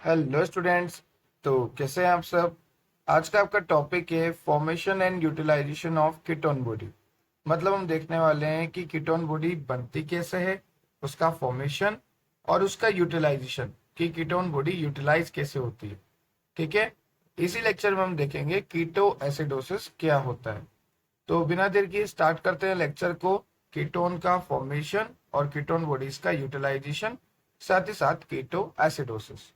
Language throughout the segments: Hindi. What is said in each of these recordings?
Hello students. तो कैसे हैं आप सब। आज का आपका टॉपिक है formation and utilization of ketone body. मतलब हम देखने वाले हैं कि कीटोन बॉडी बनती कैसे है, उसका फॉर्मेशन और उसका यूटिलाइजेशन, कि कीटोन बॉडी यूटिलाइज कैसे होती है। ठीक है, इसी लेक्चर में हम देखेंगे कीटो एसिडोसिस क्या होता है। तो बिना देर किए स्टार्ट करते हैं लेक्चर को। कीटोन का फॉर्मेशन और कीटोन बॉडीज का यूटिलाइजेशन, साथ ही साथ कीटो एसिडोसिस।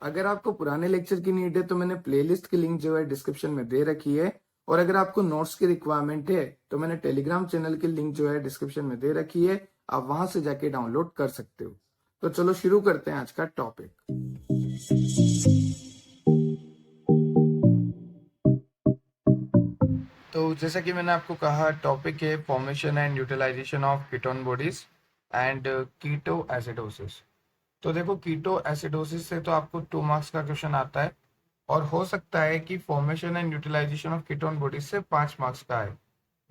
अगर आपको पुराने लेक्चर की नीड है तो मैंने प्लेलिस्ट की लिंक जो है डिस्क्रिप्शन में दे रखी है, और अगर आपको नोट्स की रिक्वायरमेंट है तो मैंने टेलीग्राम चैनल की लिंक जो है डिस्क्रिप्शन में दे रखी है, आप वहां से जाके डाउनलोड कर सकते हो। तो चलो शुरू करते हैं आज का टॉपिक। तो जैसा कि मैंने आपको कहा, टॉपिक है formation and utilization of ketone bodies and ketoacidosis. तो देखो, कीटो एसिडोसिस से तो आपको 2 मार्क्स का क्वेश्चन आता है, और हो सकता है कि formation and utilization of ketone bodies से 5 मार्क्स का है।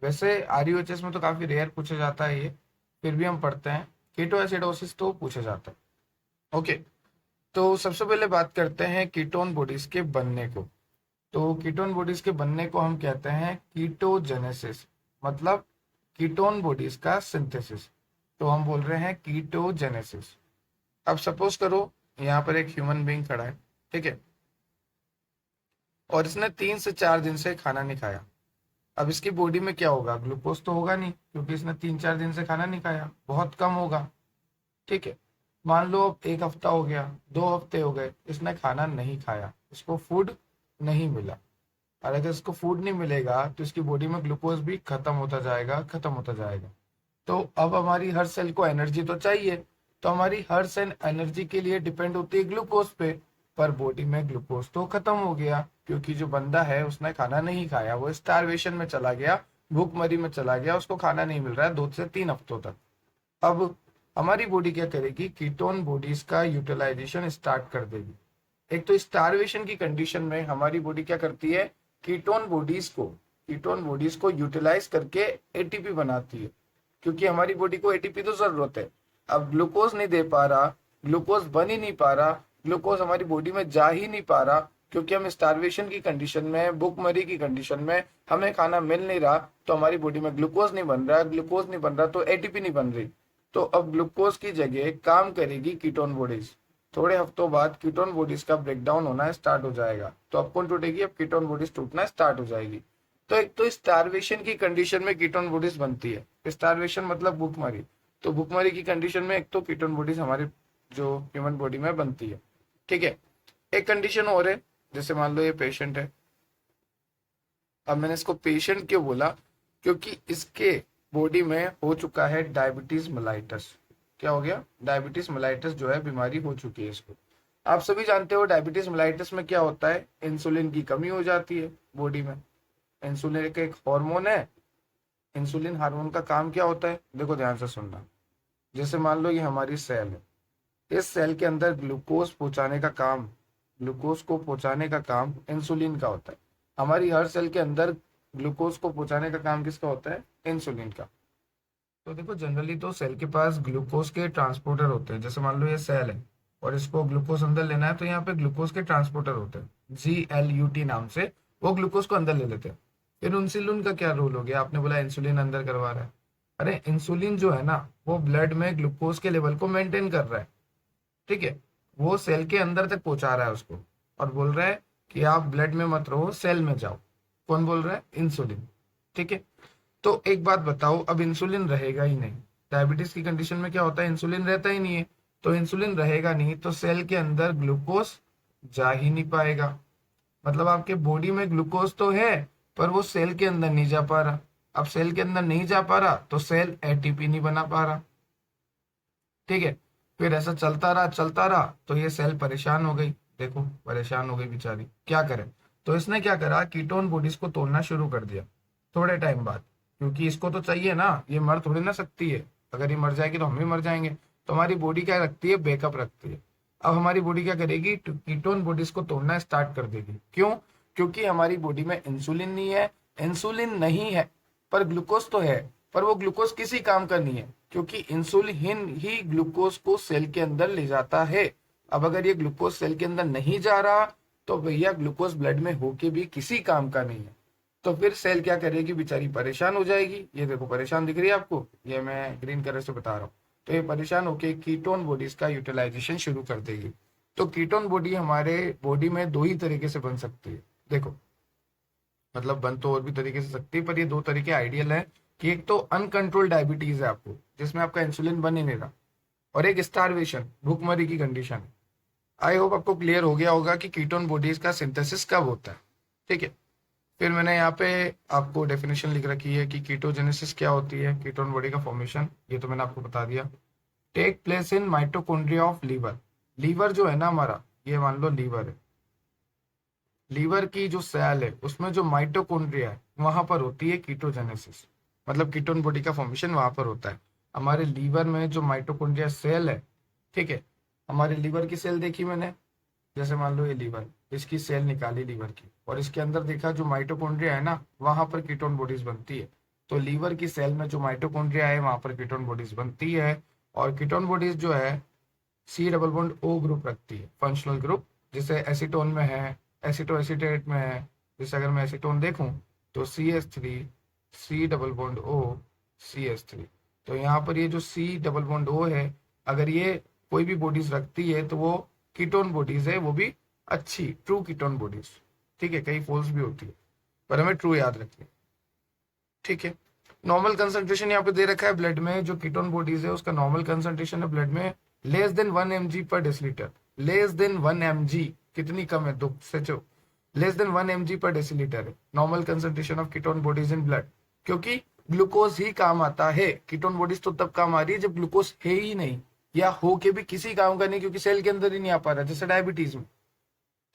वैसे आरयूएचएस में तो काफी रेयर पूछा जाता है ये, फिर भी हम पढ़ते हैं। कीटो एसिडोसिस तो पूछा जाता है। ओके, तो सबसे पहले बात करते हैं कीटोन बॉडीज के बनने को। तो कीटोन बॉडीज के बनने को हम कहते हैं कीटोजेनेसिस, मतलब कीटोन बॉडीज का सिंथेसिस। तो हम बोल रहे हैं कीटोजेनेसिस। अब सपोज करो यहाँ पर एक ह्यूमन बीइंग खड़ा है, ठीक है, और इसने 3 से 4 दिन से खाना नहीं खाया। अब इसकी बॉडी में क्या होगा, ग्लूकोज तो होगा नहीं, क्योंकि इसने 3-4 दिन से खाना नहीं खाया, बहुत कम होगा। ठीक है, मान लो अब 1 हफ्ता हो गया, 2 हफ्ते हो गए, इसने खाना नहीं खाया, इसको फूड नहीं मिला। और अगर इसको फूड नहीं मिलेगा तो इसकी बॉडी में ग्लूकोज भी खत्म होता जाएगा, खत्म होता जाएगा। तो अब हमारी हर सेल को एनर्जी तो चाहिए, तो हमारी हर सेल एनर्जी के लिए डिपेंड होती है ग्लूकोज पे। पर बॉडी में ग्लूकोज तो खत्म हो गया, क्योंकि जो बंदा है उसने खाना नहीं खाया, वो स्टारवेशन में चला गया, भूखमरी में चला गया, उसको खाना नहीं मिल रहा है 2 से 3 हफ्तों तक। अब हमारी बॉडी क्या करेगी, कीटोन बॉडीज का यूटिलाइजेशन स्टार्ट कर देगी। एक तो स्टारवेशन की कंडीशन में हमारी बॉडी क्या करती है, कीटोन बॉडीज को यूटिलाइज करके एटीपी बनाती है, क्योंकि हमारी बॉडी को एटीपी तो जरूरत है। अब ग्लूकोज नहीं दे पा रहा, ग्लूकोज बन ही नहीं पा रहा, ग्लूकोज हमारी बॉडी में जा ही नहीं पा रहा, क्योंकि हम स्टारवेशन की कंडीशन में, भूखमरी की कंडीशन में, हमें खाना मिल नहीं रहा, तो हमारी बॉडी में ग्लूकोज नहीं बन रहा, ग्लूकोज नहीं बन रहा तो एटीपी नहीं बन रही। तो अब ग्लूकोज की जगह काम करेगी कीटोन बॉडीज। थोड़े हफ्तों बाद कीटोन बॉडीज का ब्रेकडाउन होना स्टार्ट हो जाएगा। तो अब कौन टूटेगी, अब कीटोन बॉडीज टूटना स्टार्ट हो जाएगी। तो एक तो स्टारवेशन की कंडीशन में कीटोन बॉडीज बनती है। स्टारवेशन मतलब भूखमरी। तो भूखमरी की कंडीशन में एक तो कीटोन बॉडीज हमारी जो ह्यूमन बॉडी में बनती है। ठीक है, एक कंडीशन और है, जैसे मान लो ये पेशेंट है। अब मैंने इसको पेशेंट क्यों बोला, क्योंकि इसके बॉडी में हो चुका है डायबिटीज मेलाइटस। क्या हो गया, डायबिटीज मेलाइटस जो है बीमारी हो चुकी है इसको। आप सभी जानते हो डायबिटीज मेलाइटस में क्या होता है, इंसुलिन की कमी हो जाती है बॉडी में। इंसुलिन का एक हार्मोन है। इंसुलिन हार्मोन का काम क्या होता है, देखो ध्यान से सुनना। जैसे मान लो ये हमारी सेल है, इस सेल के अंदर ग्लूकोज को पहुंचाने का काम इंसुलिन का होता है। हमारी हर सेल के अंदर ग्लूकोज को पहुंचाने का काम किसका होता है, इंसुलिन का। तो देखो, जनरली तो सेल के पास ग्लूकोज के ट्रांसपोर्टर होते हैं। जैसे मान लो ये सेल है और इसको ग्लूकोज अंदर लेना है, तो यहाँ पे ग्लूकोज के ट्रांसपोर्टर होते हैं, GLUT नाम से। वो ग्लूकोज को अंदर ले लेते हैं। फिर इंसुलिन का क्या रोल हो गया, आपने बोला इंसुलिन अंदर करवा रहा है। अरे इंसुलिन जो है ना, वो ब्लड में ग्लूकोज के लेवल को मेंटेन कर रहा है। ठीक है, वो सेल के अंदर तक पहुंचा रहा है उसको, और बोल रहा है कि आप ब्लड में मत रहो, सेल में जाओ। कौन बोल रहा है, इंसुलिन। ठीक है, तो एक बात बताओ, अब इंसुलिन रहेगा ही नहीं। डायबिटीज की कंडीशन में क्या होता है, इंसुलिन रहता ही नहीं है। तो इंसुलिन रहेगा नहीं तो सेल के अंदर ग्लूकोज जा ही नहीं पाएगा। मतलब आपके बॉडी में ग्लूकोज तो है, पर वो सेल के अंदर नहीं जा पा रहा। अब सेल के अंदर नहीं जा पा रहा तो सेल एटीपी नहीं बना पा रहा। ठीक है, फिर ऐसा चलता रहा तो ये सेल परेशान हो गई। देखो, परेशान हो गई बेचारी, क्या करे। तो इसने क्या करा, कीटोन बॉडीज को तोड़ना शुरू कर दिया थोड़े टाइम बाद, क्योंकि इसको तो चाहिए ना, ये मर थोड़ी ना सकती है। अगर ये मर जाएगी तो हम भी मर जाएंगे। तो हमारी बॉडी क्या रखती है, बैकअप रखती है। अब हमारी बॉडी क्या करेगी, कीटोन बॉडीज को तोड़ना स्टार्ट कर देगी। क्यों, क्योंकि हमारी बॉडी में इंसुलिन नहीं है। इंसुलिन नहीं है पर ग्लूकोज तो है, पर वो ग्लूकोज किसी काम का नहीं है, क्योंकि इंसुलिन ही ग्लूकोज को सेल के अंदर ले जाता है। अब अगर ये ग्लूकोज सेल के अंदर नहीं जा रहा तो भैया ग्लूकोज ब्लड में होके भी किसी काम का नहीं है। तो फिर सेल क्या करेगी, बेचारी परेशान हो जाएगी। ये देखो परेशान दिख रही है आपको, ये मैं ग्रीन कलर से बता रहा हूँ। तो ये परेशान होके कीटोन बॉडीज का यूटिलाइजेशन शुरू कर देगी। तो कीटोन बॉडी हमारे बॉडी में दो ही तरीके से बन सकती है। देखो मतलब बन तो और भी तरीके से सकती है, पर ये दो तरीके आइडियल है कि एक तो अनकंट्रोल्ड डायबिटीज है आपको, जिसमें आपका इंसुलिन बन ही नहीं रहा, और एक स्टारवेशन, भूखमरी की कंडीशन है। आई होप आपको क्लियर हो गया होगा कि कीटोन बॉडीज का सिंथेसिस कब होता है। ठीक है, फिर मैंने यहाँ पे आपको डेफिनेशन लिख रखी है कि कीटोजेनेसिस क्या होती है, कीटोन बॉडी का फॉर्मेशन, ये तो मैंने आपको बता दिया। Take place in mitochondria of liver. Liver जो है ना हमारा, ये मान लो लीवर है, लीवर की जो सेल है उसमें जो माइटोकॉन्ड्रिया है वहां पर होती है कीटोजेनेसिस, मतलब कीटोन बॉडी का फॉर्मेशन वहां पर होता है। हमारे लीवर में जो माइटोकॉन्ड्रिया सेल है, ठीक है, हमारे लीवर की सेल देखी मैंने, जैसे मान लो ये लीवर, इसकी सेल निकाली लीवर की, और इसके अंदर देखा जो माइटोकॉन्ड्रिया है ना वहां पर कीटोन बॉडीज बनती है। तो लीवर की सेल में जो माइटोकॉन्ड्रिया है वहां पर कीटोन बॉडीज बनती है। और कीटोन बॉडीज जो है C double bond O group रखती है, फंक्शनल ग्रुप, जैसे एसीटोन में है, एसिटो एसीटेट में है। जैसे अगर मैं एसीटोन देखूं तो CH3 सी डबल बॉन्ड ओ CH3। तो यहाँ पर ये जो सी डबल बॉन्ड ओ है, अगर ये कोई भी बॉडीज रखती है तो वो कीटोन बॉडीज है, वो भी अच्छी ट्रू कीटोन बॉडीज। ठीक है, कई फॉल्स भी होती है, पर हमें ट्रू याद रखनी। ठीक है, नॉर्मल कंसंट्रेशन यहाँ पे दे रखा है ब्लड में, जो कीटोन बॉडीज है उसका नॉर्मल कंसंट्रेशन है ब्लड में less than 1 mg/dl। Less than 1 mg, कितनी कम है, दो सोचो, लेस देन 1 mg/dl है normal concentration of ketone bodies in blood. क्योंकि ग्लूकोज ही काम आता है, कीटोन बॉडीज तो तब काम आ रही है जब ग्लूकोज है ही नहीं, या हो के भी किसी काम का नहीं, क्योंकि सेल के अंदर ही नहीं आ पा रहा, जैसे डायबिटीज में।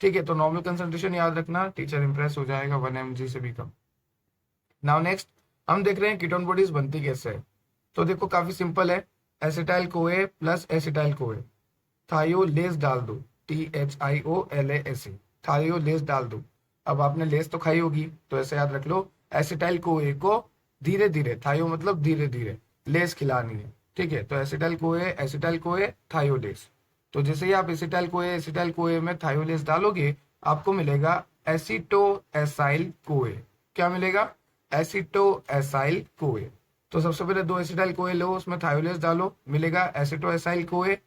ठीक है, तो नॉर्मल कंसंट्रेशन याद रखना, टीचर इंप्रेस हो जाएगा, 1 mg से भी कम। नाउ नेक्स्ट हम देख रहे हैं कीटोन बॉडीज बनती कैसे है। तो देखो काफी सिंपल है, acetyl CoA plus acetyl CoA, थायोलेज डाल दो, THIOLASE, थायोलेज डाल दो। अब आपने लेस तो खाई होगी, तो ऐसे याद रख लो, एसिटाइल कोए को धीरे धीरे, थायो मतलब धीरे धीरे, लेस खिलानी है। ठीक है, तो एसिटाइल कोए थायोलेज। तो जैसे ही आप एसिटाइल कोए में थायोलेज डालोगे, आपको मिलेगा एसिटो एसाइल कोए। क्या मिलेगा, एसिटो एसाइल कोए। तो सबसे पहले दो एसिटाइल कोए लो, उसमें थायोलेज डालो, मिलेगा एसिटो एसाइल कोए।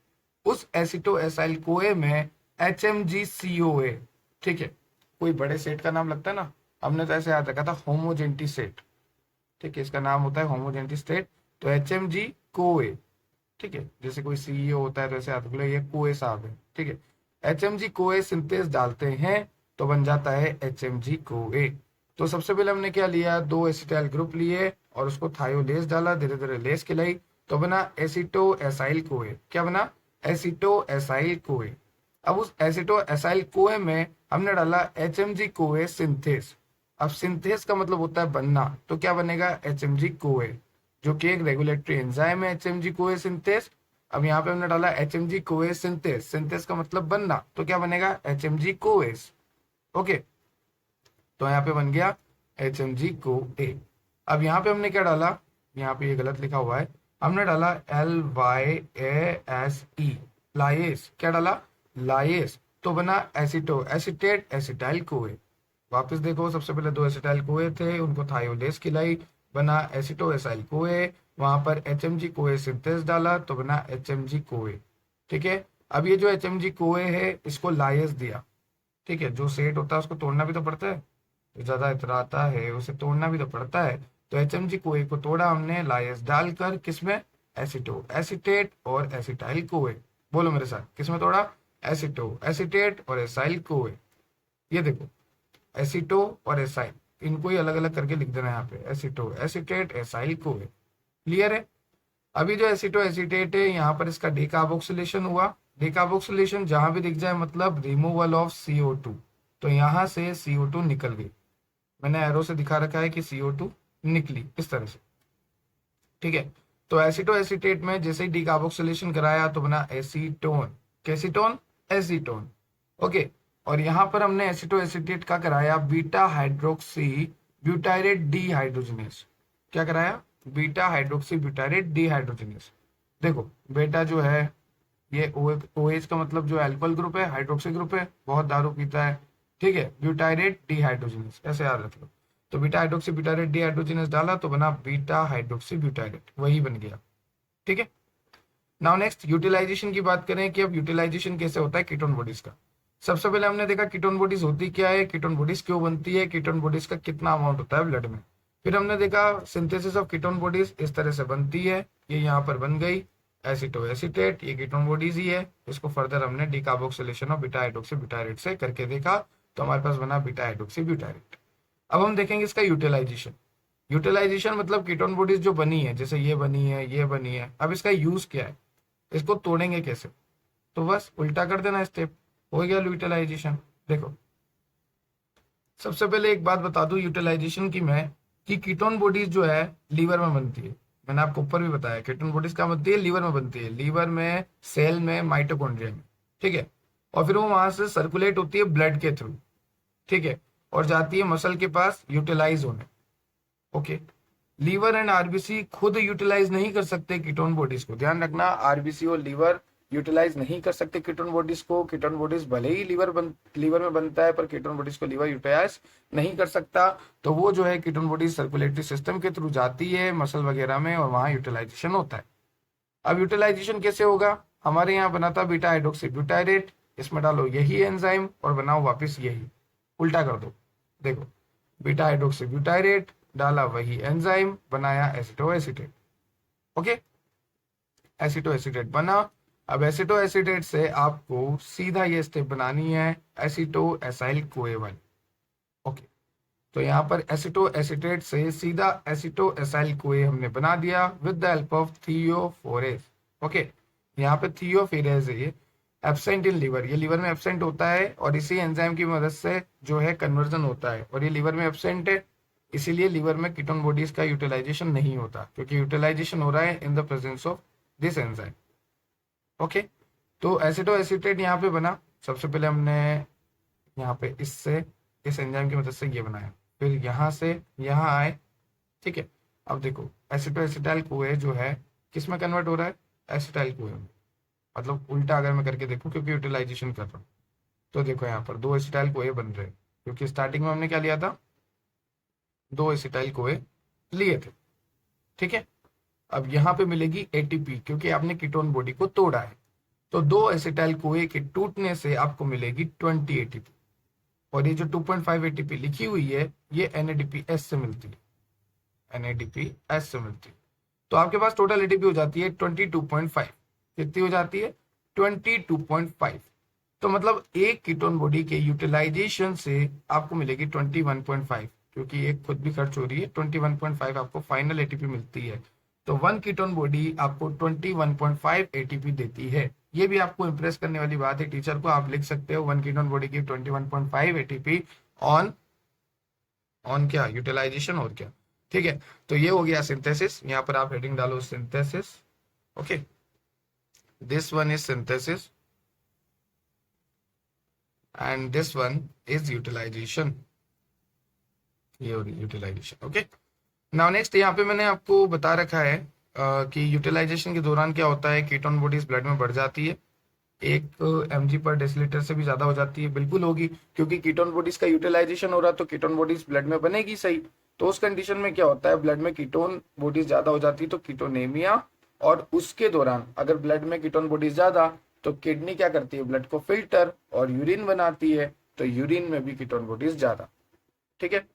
उस एसिटो एसाइल कोए में HMgCoA। ठीक है, कोई बड़े सेट का नाम लगता है ना, हमने तो ऐसे याद रखा था होमोजेंटी सेट। ठीक है, इसका नाम होता है होमोजेंटी सेट। तो HMgCoA, ठीक है, जैसे कोई CEO होता है तो ऐसे याद रख लो, ये कोए साहब है। ठीक है, HMgCoA सिंथेस डालते हैं तो बन जाता है HMgCoA। तो सबसे पहले हमने क्या लिया, दो एसिटाइल ग्रुप लिए और उसको थायोलेज डाला, धीरे धीरे लेस खिलाई, तो बना एसिटो एसाइल कोए। क्या बना, एसिटो एसाइल कोए। अब उस एसिटो एसाइल कोए में हमने डाला HMgCoA सिंथेस। अब सिंथेस का मतलब होता है बनना, तो क्या बनेगा, HMgCoA, जो कि एक रेगुलेटरी एंजाइम है HMgCoA सिंथेस। अब यहाँ पे हमने डाला HMgCoA सिंथेस, सिंथेस का मतलब बनना, तो क्या बनेगा, HMgCoA। ओके, तो यहाँ पे बन गया HMgCoA। अब यहाँ पे हमने क्या डाला, यहाँ पे ये गलत लिखा हुआ है, हमने डाला LYASE, लाइएस। क्या डाला, लाइएस, तो बना एसिटो एसिटेट एसिटाइल कोए। वापस देखो, सबसे पहले दो एसिटाइल कोए थे, उनको थायोलेज खिलाई, बना एसिटो एसाइल कोए, वहां पर HMgCoA सिंथेस डाला तो बना HMgCoA। ठीक है, अब ये जो HMgCoA है इसको लाइएस दिया। ठीक है, जो सेट होता है उसको तोड़ना भी तो पड़ता है, जो ज्यादा इतराता है उसे तोड़ना भी तो पड़ता है। तो HMgCoA को तोड़ा हमने लाइएस डालकर, किसमें, एसिटो एसिटेट और एसिटाइल कोए। बोलो मेरे साथ, किसमें तोड़ा, एसिटो एसिटेट और एसाइल कोए। ये देखो, एसिटो और एसाइल, इनको ही अलग अलग करके लिख देना यहाँ पे, एसिटो एसिटेट एसाइल कोए। क्लियर है। अभी जो एसिटो एसिटेट है यहाँ पर इसका डीकार्बोक्सिलेशन हुआ, डीकार्बोक्सिलेशन जहां भी दिख जाए मतलब रिमूवल ऑफ CO2। तो यहाँ से CO2 निकल गई, मैंने एरो से दिखा रखा है कि CO2 निकली इस तरह से। ठीक है, तो एसिटो एसिटेट में जैसे ही डीकार्बोक्सिलेशन कराया तो बना एसीटोन, कैसीटोन, एसीटोन। ओके, और यहाँ पर हमने एसिटो एसिटेट का कराया बीटा हाइड्रोक्सी ब्यूटाइरेट डीहाइड्रोजनेस। क्या कराया, बीटा हाइड्रोक्सी ब्यूटाइरेट डीहाइड्रोजनेस। देखो बेटा जो है ये OH का मतलब जो अल्कोहल ग्रुप है, हाइड्रोक्सी ग्रुप है, बहुत दारू पीता है, ठीक है। ब्यूटाइरेट डिहाइड्रोजिनस, ऐसे याद रख लो। तो बीटा हाइड्रोक्सी ब्यूटाइरेट डिहाइड्रोजिनस डाला तो बना बीटा हाइड्रोक्सी ब्यूटाइरेट, वही बन गया, ठीक है। नाउ नेक्स्ट यूटिलाइजेशन की बात करें कि अब यूटिलाइजेशन कैसे होता है कीटोन बॉडीज का। सबसे पहले हमने देखा कीटोन बॉडीज होती क्या है, कीटोन बॉडीज क्यों बनती है, कीटोन बॉडीज का कितना अमाउंट होता है ब्लड में। फिर हमने देखा सिंथेसिस ऑफ कीटोन बॉडीज इस तरह से बनती है, ये यहाँ पर बन गई एसिटो एसिटेट, ये कीटोन बॉडीज ही है। इसको फर्दर हमने decarboxylation of beta hydroxy butyrate से करके देखा, तो हमारे पास बना बीटा हाइड्रोक्सी ब्यूटाइरेट। अब हम देखेंगे इसका यूटिलाइजेशन। यूटिलाइजेशन मतलब कीटोन बॉडीज जो बनी है, जैसे ये बनी है, ये बनी है, अब इसका यूज क्या है, इसको तोड़ेंगे कैसे। तो बस उल्टा कर देना स्टेप, हो गया यूटिलाइजेशन। देखो सबसे पहले एक बात बता दूं यूटिलाइजेशन की मैं, कि कीटोन बॉडीज जो है लीवर में बनती है। मैंने आपको ऊपर भी बताया कीटोन बॉडीज क्या बनती है, लीवर में बनती है, लीवर में, सेल में, माइटोकॉन्ड्रिया में, ठीक है। और फिर वो वहां से सर्कुलेट होती है ब्लड के थ्रू, ठीक है, और जाती है मसल के पास यूटिलाइज होने। ओके, लीवर एंड आरबीसी खुद यूटिलाइज नहीं कर सकते कीटोन बॉडीज को, ध्यान रखना, आरबीसी और लीवर यूटिलाइज नहीं कर सकते कीटोन बॉडीज को। कीटोन बॉडीज भले ही लीवर में बनता है, पर कीटोन बॉडीज को लीवर यूटिलाइज नहीं कर सकता। तो वो जो है कीटोन बॉडीज सर्कुलेटरी सिस्टम के थ्रू जाती है मसल वगैरह में, और वहां यूटिलाइजेशन होता है। अब यूटिलाइजेशन कैसे होगा, हमारे यहाँ बना था बीटा हाइड्रोक्सी ब्यूटाइरेट, इसमें डालो यही एंजाइम और बनाओ वापस यही, उल्टा कर दो। देखो बीटा हाइड्रोक्सी ब्यूटाइरेट डाला वही एंजाइम, बनाया एसिटो एसिटेट। ओके, एसिटो एसिटेट बना। अब एसिटो एसिटेट से आपको सीधा ये स्टेप बनानी है एसिटो एसाइल कोए वाली। ओके, तो यहाँ पर एसिटो एसिटेट से सीधा एसिटो एसाइल कोए हमने बना दिया with the help of thiophorase. Okay, यहाँ पे थियोफोरेज है, ये एब्सेंट इन लीवर, ये लीवर में एब्सेंट होता है, और इसी एंजाइम की मदद से जो है कन्वर्जन होता है, और ये लीवर में एब्सेंट है, इसीलिए लीवर में कीटोन बॉडीज का यूटिलाइजेशन नहीं होता, क्योंकि यूटिलाइजेशन हो रहा है in the presence of this enzyme. Okay, तो एसिटो एसिटेट यहाँ पे बना। सबसे पहले हमने यहाँ पे इससे, इस एंजाइम की मदद से ये बनाया, फिर यहाँ से यहाँ आए, ठीक है। अब देखो एसिटो एसिटाइल कोए जो है किस में कन्वर्ट हो रहा है, एसिटाइल कोए में, मतलब उल्टा अगर मैं करके देखूं, क्योंकि यूटिलाइजेशन कर रहा हूँ। तो देखो यहाँ पर दो एसिटाइल कोए बन रहे हैं, क्योंकि स्टार्टिंग में हमने क्या लिया था, दो एसिटाइल कोए लिए थे, ठीक है। अब यहाँ पे मिलेगी एटीपी, क्योंकि आपने कीटोन बॉडी को तोड़ा है। तो दो एसिटाइल कोए के टूटने से आपको मिलेगी 20 एटीपी, और ये जो 2.5 एटीपी लिखी हुई है ये NADPH से मिलती है, NADPH से मिलती है। तो आपके पास टोटल एटीपी हो जाती है 22.5। कितनी हो जाती है, 22.5। तो मतलब एक कीटोन बॉडी के यूटिलाइजेशन से आपको मिलेगी 21.5, क्योंकि एक खुद भी खर्च हो रही है, 21.5 आपको फाइनल एटीपी मिलती है। तो वन कीटोन बॉडी आपको 21.5 एटीपी देती है। ये भी आपको इंप्रेस करने वाली बात है, टीचर को आप लिख सकते हो वन कीटोन बॉडी की 21.5 एटीपी ऑन ऑन क्या, यूटिलाइजेशन, और क्या, ठीक है। तो ये हो गया सिंथेसिस, यहाँ पर आप हेडिंग डालो synthesis. Okay, this one is synthesis and this one is utilization, ये हो रही यूटिलाइजेशन। ओके, नाउ नेक्स्ट यहाँ पे मैंने आपको बता रखा है कि यूटिलाइजेशन के दौरान क्या होता है, कीटोन बॉडीज ब्लड में बढ़ जाती है, 1 mg/dL से भी ज्यादा हो जाती है, बिल्कुल होगी, क्योंकि कीटोन बॉडीज का यूटिलाइजेशन हो रहा, तो कीटोन बॉडीज ब्लड में बनेगी, सही। तो उस कंडीशन में क्या होता है, ब्लड में कीटोन बॉडीज ज्यादा हो जाती है, तो कीटोनेमिया। और उसके दौरान अगर ब्लड में कीटोन बॉडीज ज्यादा, तो किडनी क्या करती है, ब्लड को फिल्टर और यूरिन बनाती है, तो यूरिन में भी कीटोन बॉडीज ज्यादा, ठीक है।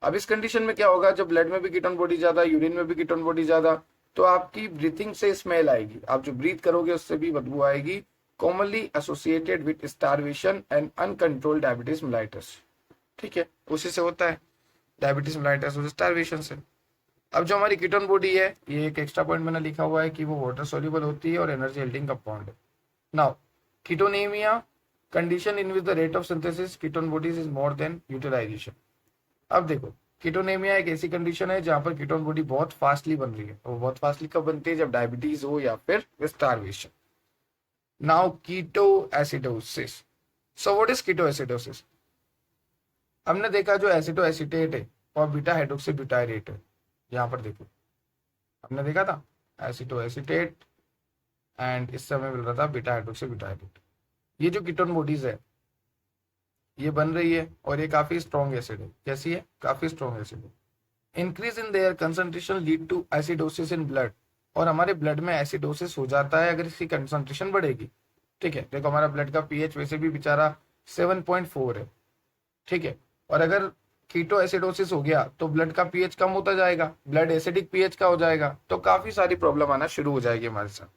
अब इस कंडीशन में क्या होगा, जब ब्लड में भी कीटोन बॉडी ज्यादा, यूरिन में भी कीटोन बॉडी ज्यादा, तो आपकी ब्रीथिंग से स्मेल आएगी, आप जो ब्रीथ करोगे उससे भी बदबू आएगी, commonly associated with starvation and uncontrolled diabetes mellitus, ठीक है, उसी से होता है डायबिटीज मेलाइटस और स्टारवेशन से। अब जो हमारी कीटोन बॉडी है, ये एक एक्स्ट्रा पॉइंट मैंने लिखा हुआ है कि वो वाटर सोल्यूबल होती है और एनर्जी हेल्डिंग कंपाउंड है। Now ketonemia, condition in which the rate of synthesis ketone bodies is more than utilization. अब देखो कीटोनेमिया एक ऐसी कंडीशन है जहां पर कीटोन बॉडी बहुत फास्टली बन रही है, और बहुत फास्टली कब बनती है, जब डायबिटीज हो या फिर starvation. Now ketoacidosis, so what is ketoacidosis. हमने देखा जो एसिडो एसिटेट है और बीटा हाइड्रोक्सी ब्यूटाइरेट है, यहाँ पर देखो हमने देखा था एसिडो एसिटेट एंड इससे हमें मिल रहा था बीटा हाइड्रोक्सी ब्यूटाइल। ये जो कीटोन बॉडीज है ये बन रही है और ये काफी स्ट्रॉन्ग एसिड है। कैसी है? काफी स्ट्रॉन्ग एसिड है। Increase in their concentration lead to acidosis in blood, और हमारे ब्लड में एसिडोसिस हो जाता है अगर इसकी कंसंट्रेशन बढ़ेगी। ठीक है, देखो हमारा ब्लड का पीएच वैसे भी बेचारा 7.4 है। ठीक है, और अगर कीटो एसिडोसिस हो गया तो ब्लड का पीएच कम होता जाएगा, ब्लड एसिडिक पीएच का हो जाएगा, तो काफी सारी प्रॉब्लम आना शुरू हो जाएगी हमारे साथ।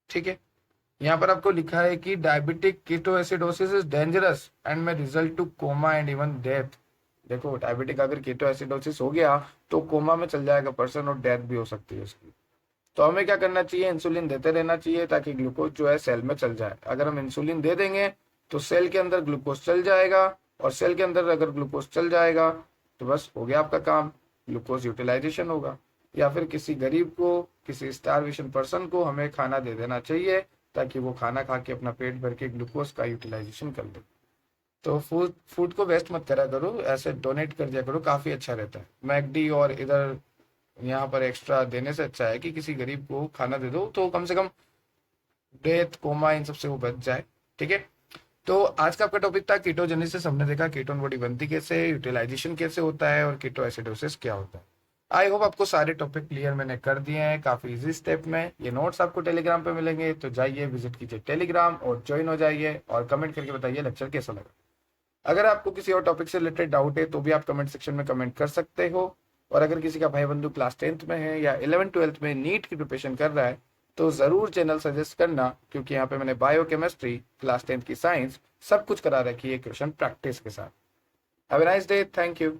ठीक है, यहाँ पर आपको लिखा है कि diabetic ketoacidosis is dangerous and may result to coma and even death. देखो डायबिटिक अगर कीटोएसिडोसिस हो गया तो कोमा में चल जाएगा पर्सन और डेथ भी हो सकती है उसकी। तो हमें क्या करना चाहिए? इंसुलिन देते रहना चाहिए ताकि ग्लूकोज जो है सेल में चल जाए। अगर हम इंसुलिन दे देंगे तो सेल के अंदर ग्लूकोज चल जाएगा, और सेल के अंदर अगर ग्लूकोज चल जाएगा तो बस हो गया आपका काम, ग्लूकोज यूटिलाइजेशन होगा। या फिर किसी गरीब को, किसी स्टारवेशन पर्सन को हमें खाना दे देना चाहिए ताकि वो खाना खा के अपना पेट भर के ग्लूकोज का यूटिलाइजेशन कर ले। तो फूड फूड को वेस्ट मत करा करो, ऐसे डोनेट कर दिया करो, काफी अच्छा रहता है। मैकडी और इधर यहाँ पर एक्स्ट्रा देने से अच्छा है कि किसी गरीब को खाना दे दो, तो कम से कम डेथ कोमा इन सबसे वो बच जाए। ठीक है, तो आज का आपका टॉपिक था कीटोजेनेसिस। हमने देखा कीटोन बॉडी बनती कैसे, यूटिलाइजेशन कैसे होता है और कीटो एसिडोसिस क्या होता है। आई होप आपको सारे टॉपिक क्लियर मैंने कर दिए हैं काफी इजी स्टेप में। ये नोट्स आपको टेलीग्राम पे मिलेंगे, तो जाइए विजिट कीजिए टेलीग्राम और ज्वाइन हो जाइए, और कमेंट करके बताइए लेक्चर कैसा लगा। अगर आपको किसी और टॉपिक से रिलेटेड डाउट है तो भी आप कमेंट सेक्शन में कमेंट कर सकते हो। और अगर किसी का भाई बंधु क्लास 10th में है या 11th-12th में नीट की प्रिपरेशन कर रहा है तो जरूर चैनल सजेस्ट करना, क्योंकि यहाँ पे मैंने बायो केमिस्ट्री, क्लास 10th की साइंस सब कुछ करा रखी है क्वेश्चन प्रैक्टिस के साथ। Have a nice day, thank you.